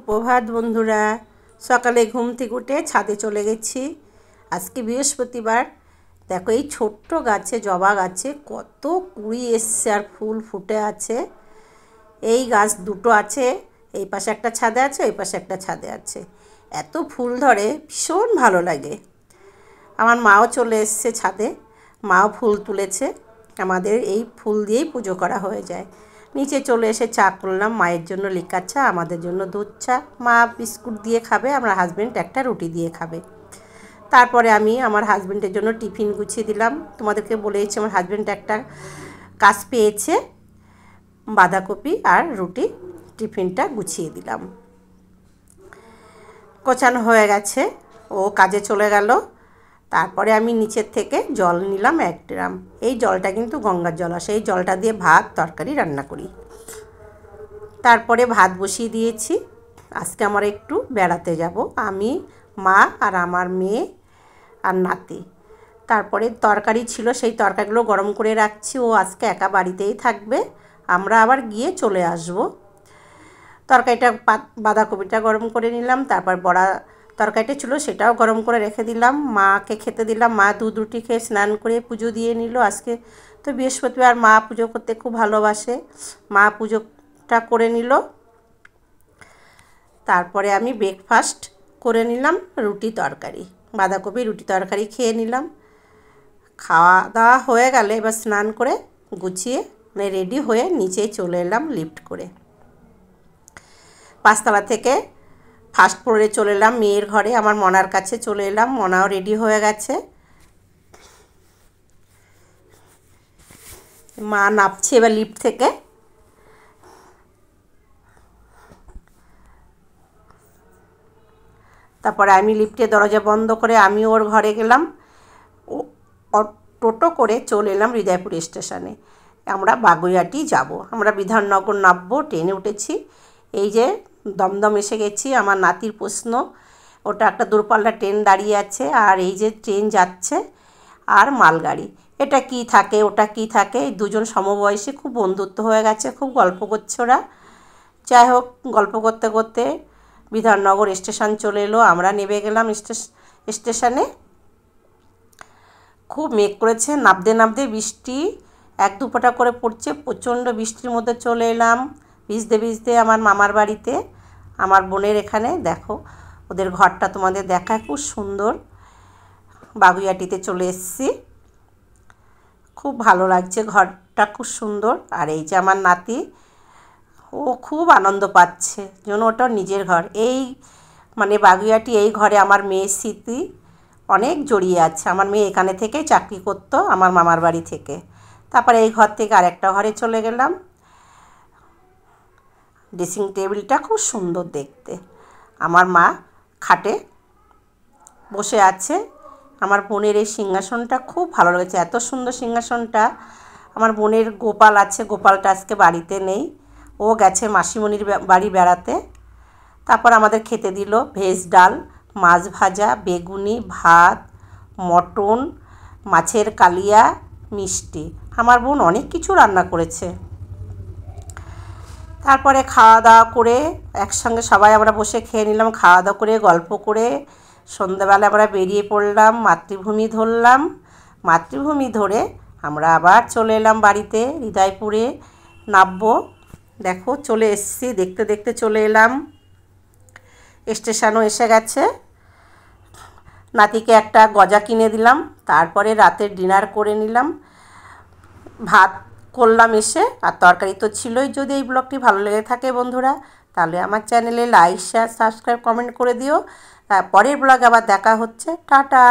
সুপ্রভাত বন্ধুরা। সকালে ঘুম থেকে উঠে ছাদে চলে গেছি। আজকে বৃহস্পতিবার। দেখো এই ছোট্ট গাছে, জবা গাছে কত কুড়ি এসছে আর ফুল ফুটে আছে। এই গাছ দুটো আছে, এই পাশে একটা ছাদে আছে, ওই পাশে একটা ছাদে আছে। এত ফুল ধরে, ভীষণ ভালো লাগে। আমার মাও চলে এসছে ছাদে, মাও ফুল তুলেছে। আমাদের এই ফুল দিয়েই পুজো করা হয়ে যায়। নিচে চলে এসে চা করলাম, মায়ের জন্য লিকার চা, আমাদের জন্য দুধ চা। মা বিস্কুট দিয়ে খাবে, আমার হাজব্যান্ড একটা রুটি দিয়ে খাবে। তারপরে আমি আমার হাজব্যান্ডের জন্য টিফিন গুছিয়ে দিলাম। তোমাদেরকে বলেছি আমার হাজব্যান্ড একটা কাজ পেয়েছে, বাঁধাকপি আর রুটি, টিফিনটা গুছিয়ে দিলাম। গোছানো হয়ে গেছে, ও কাজে চলে গেল। তারপরে আমি নিচের থেকে জল নিলাম 1 ড্রাম। এই জলটা কিন্তু গঙ্গার জল আসে, এই জলটা দিয়ে ভাত তরকারি রান্না করি। তারপরে ভাত বসিয়ে দিয়েছি। আজকে আমরা একটু বেড়াতে যাব, আমি, মা আর আমার মেয়ে আর নাতি। তারপরে তরকারি ছিল, সেই তরকারিগুলো গরম করে রাখছি। ও আজকে একা বাড়িতেই থাকবে, আমরা আবার গিয়ে চলে আসব। তরকারিটা বাঁধাকপিটা গরম করে নিলাম, তারপর বড়া তরকারিটা ছিল সেটাও গরম করে রেখে দিলাম। মাকে খেতে দিলাম। মা দুধ রুটি খেয়ে স্নান করে পুজো দিয়ে নিল। আজকে তো বৃহস্পতিবার, মা পুজো করতে খুব ভালোবাসে, মা পুজোটা করে নিল। তারপরে আমি ব্রেকফাস্ট করে নিলাম, রুটি তরকারি, বাঁধাকপি রুটি তরকারি খেয়ে নিলাম। খাওয়া দাওয়া হয়ে গেলে এবার স্নান করে গুছিয়ে রেডি হয়ে নিচে চলে এলাম লিফট করে। 5 তলা থেকে ফার্স্ট ফ্লোরে চলে এলাম, মেয়ের ঘরে, আমার মনার কাছে চলে এলাম। মনাও রেডি হয়ে গেছে। মা নামছে এবার লিফট থেকে। তারপরে আমি লিফটে দরজা বন্ধ করে আমি ওর ঘরে গেলাম। টোটো করে চলে এলাম হৃদয়পুর স্টেশনে। আমরা বাগুইআটি যাব, আমরা বিধাননগর নামবো, ট্রেনে উঠেছি। এই যে দমদম এসে গেছি। আমার নাতির প্রশ্ন, ওটা একটা দূরপাল্লা ট্রেন দাঁড়িয়ে আছে, আর এই যে ট্রেন যাচ্ছে আর মালগাড়ি, এটা কি থাকে ওটা কি থাকে। এই দুজন সমবয়সী, খুব বন্ধুত্ব হয়ে গেছে, খুব গল্প করছে ওরা। যাই হোক, গল্প করতে করতে বিধাননগর স্টেশন চলে এলো। আমরা নেমে গেলাম স্টেশনে। খুব মেঘ করেছে, নামতে নামতে বৃষ্টি 1-2 ফোঁটা করে পড়ছে। প্রচণ্ড বৃষ্টির মধ্যে চলে এলাম ভিজতে ভিজতে আমার মামার বাড়িতে, আমার বোনের এখানে। দেখো ওদের ঘরটা তোমাদের দেখায়, খুব সুন্দর। বাগুইআটিতে চলে এসেছি, খুব ভালো লাগছে, ঘরটা খুব সুন্দর। আর এই যে আমার নাতি, ও খুব আনন্দ পাচ্ছে, যেন ওটা নিজের ঘর। এই মানে বাগুইআটি, এই ঘরে আমার মেয়ের স্মৃতি অনেক জড়িয়ে আছে। আমার মেয়ে এখানে থেকেই চাকরি করতো, আমার মামার বাড়ি থেকে। তারপরে এই ঘর থেকে আরেকটা ঘরে চলে গেলাম। ড্রেসিং টেবিলটা খুব সুন্দর দেখতে। আমার মা খাটে বসে আছে। আমার বোনের এই সিংহাসনটা খুব ভালো লেগেছে, এত সুন্দর সিংহাসনটা। আমার বোনের গোপাল আছে, গোপালটা আজকে বাড়িতে নেই, ও গেছে মাসিমণির বাড়ি বেড়াতে। তারপর আমাদের খেতে দিল ভেজ ডাল, মাছ ভাজা, বেগুনি, ভাত, মটন, মাছের কালিয়া, মিষ্টি। আমার বোন অনেক কিছু রান্না করেছে। তারপরে খাওয়া দাওয়া করে একসঙ্গে সবাই আমরা বসে খেয়ে নিলাম। খাওয়া দাওয়া করে গল্প করে সন্ধ্যাবেলা আমরা বেরিয়ে পড়লাম, মাতৃভূমি ধরলাম। মাতৃভূমি ধরে আমরা আবার চলে এলাম বাড়িতে, হৃদয়পুরে নামবো। দেখো চলে এসেছি, দেখতে দেখতে চলে এলাম। স্টেশনও এসে গেছে। নাতিকে একটা গজা কিনে দিলাম। তারপরে রাতের ডিনার করে নিলাম, ভাত করলাম এসে, আর তরকারি তো ছিলই। যদি এই ব্লগটি ভালো লেগে থাকে বন্ধুরা, তাহলে আমার চ্যানেলে লাইক, শেয়ার, সাবস্ক্রাইব, কমেন্ট করে দিও। পরের ব্লগে আবার দেখা হচ্ছে। টাটা।